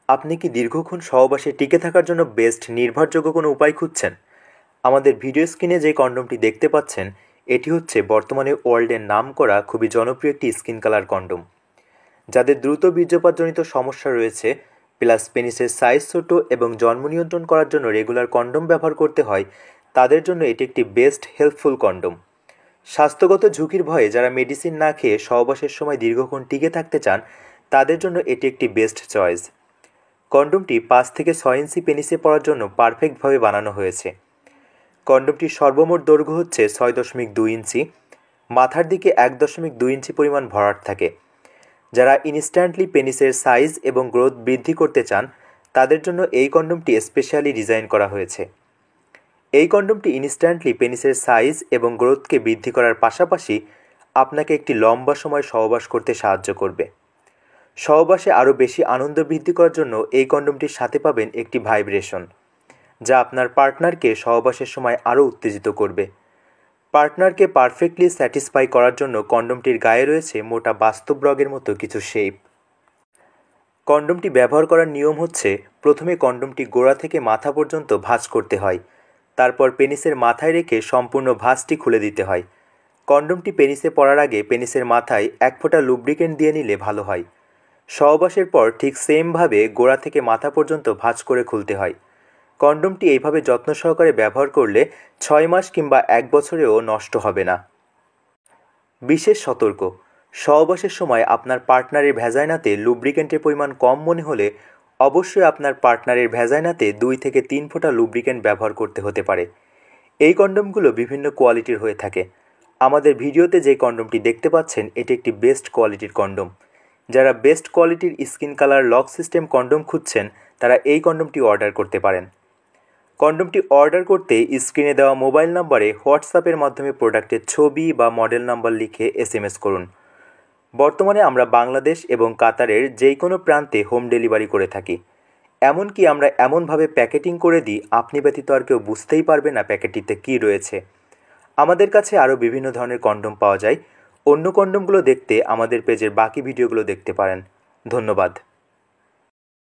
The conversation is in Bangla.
আপনি কি দীর্ঘক্ষণ সহবাসে টিকে থাকার জন্য বেস্ট নির্ভরযোগ্য কোনো উপায় খুঁজছেন? আমাদের ভিডিও স্ক্রিনে যে কন্ডোমটি দেখতে পাচ্ছেন, এটি হচ্ছে বর্তমানে ওয়ার্ল্ডের নামকরা খুবই জনপ্রিয় একটি স্কিন কালার কন্ডোম। যাদের দ্রুত বীর্যপাতজনিত সমস্যা রয়েছে, প্লাস পেনিসের সাইজ ছোট এবং জন্ম নিয়ন্ত্রণ করার জন্য রেগুলার কন্ডোম ব্যবহার করতে হয়, তাদের জন্য এটি একটি বেস্ট হেল্পফুল কন্ডোম। স্বাস্থ্যগত ঝুঁকির ভয়ে যারা মেডিসিন না খেয়ে সহবাসের সময় দীর্ঘক্ষণ টিকে থাকতে চান, তাদের জন্য এটি একটি বেস্ট চয়েস। কন্ডোমটি 5 থেকে 6 ইঞ্চি পেনিসে পরার জন্য পারফেক্টভাবে বানানো হয়েছে। কন্ডোমটির সর্বমোট দৈর্ঘ্য হচ্ছে 6.2 ইঞ্চি, মাথার দিকে 1.2 ইঞ্চি পরিমাণ ভরাট থাকে। যারা ইনস্ট্যান্টলি পেনিসের সাইজ এবং গ্রোথ বৃদ্ধি করতে চান, তাদের জন্য এই কন্ডোমটি স্পেশালি ডিজাইন করা হয়েছে। এই কন্ডোমটি ইনস্ট্যান্টলি পেনিসের সাইজ এবং গ্রোথকে বৃদ্ধি করার পাশাপাশি আপনাকে একটি লম্বা সময় সহবাস করতে সাহায্য করবে। সহবাসে আরও বেশি আনন্দ বৃদ্ধি করার জন্য এই কন্ডোমটির সাথে পাবেন একটি ভাইব্রেশন, যা আপনার পার্টনারকে সহবাসের সময় আরও উত্তেজিত করবে। পার্টনারকে পারফেক্টলি স্যাটিসফাই করার জন্য কন্ডোমটির গায়ে রয়েছে মোটা বাস্তব রগের মতো কিছু শেপ। কন্ডোমটি ব্যবহার করার নিয়ম হচ্ছে, প্রথমে কন্ডোমটি গোড়া থেকে মাথা পর্যন্ত ভাঁজ করতে হয়, তারপর পেনিসের মাথায় রেখে সম্পূর্ণ ভাঁজটি খুলে দিতে হয়। কন্ডোমটি পেনিসে পরার আগে পেনিসের মাথায় 1 ফোঁটা লুব্রিকেন্ট দিয়ে নিলে ভালো হয়। সহবাসের পর ঠিক সেমভাবে গোড়া থেকে মাথা পর্যন্ত ভাঁজ করে খুলতে হয়। কন্ডোমটি এইভাবে যত্ন সহকারে ব্যবহার করলে 6 মাস কিংবা 1 বছরেও নষ্ট হবে না। বিশেষ সতর্ক: সহবাসের সময় আপনার পার্টনারের ভ্যাজাইনাতে লুব্রিকেন্টের পরিমাণ কম মনে হলে অবশ্যই আপনার পার্টনারের ভ্যাজাইনাতে 2 থেকে 3 ফোঁটা লুব্রিকেন্ট ব্যবহার করতে হতে পারে। এই কন্ডোমগুলো বিভিন্ন কোয়ালিটির হয়ে থাকে। আমাদের ভিডিওতে যে কন্ডোমটি দেখতে পাচ্ছেন, এটি একটি বেস্ট কোয়ালিটির কন্ডোম। যারা বেস্ট কোয়ালিটির skin colour lock system condom খুঁজছেন, তারা এই কন্ডোমটি অর্ডার করতে পারেন। কন্ডোমটি অর্ডার করতে স্ক্রিনে দেওয়া মোবাইল নম্বরে হোয়াটসঅ্যাপের মাধ্যমে প্রোডাক্টের ছবি বা মডেল নাম্বার লিখে SMS করুন। বর্তমানে আমরা বাংলাদেশ এবং কাতারের যে কোনো প্রান্তে হোম ডেলিভারি করে থাকি। এমনকি আমরা এমনভাবে প্যাকেটিং করে দিই, আপনি ব্যতীত আর কেউ বুঝতেই পারবে না প্যাকেটটিতে কী রয়েছে। আমাদের কাছে আরও বিভিন্ন ধরনের কন্ডোম পাওয়া যায়। অন্য কন্ডোমগুলো দেখতে আমাদের পেজের বাকি ভিডিওগুলো দেখতে পারেন। ধন্যবাদ।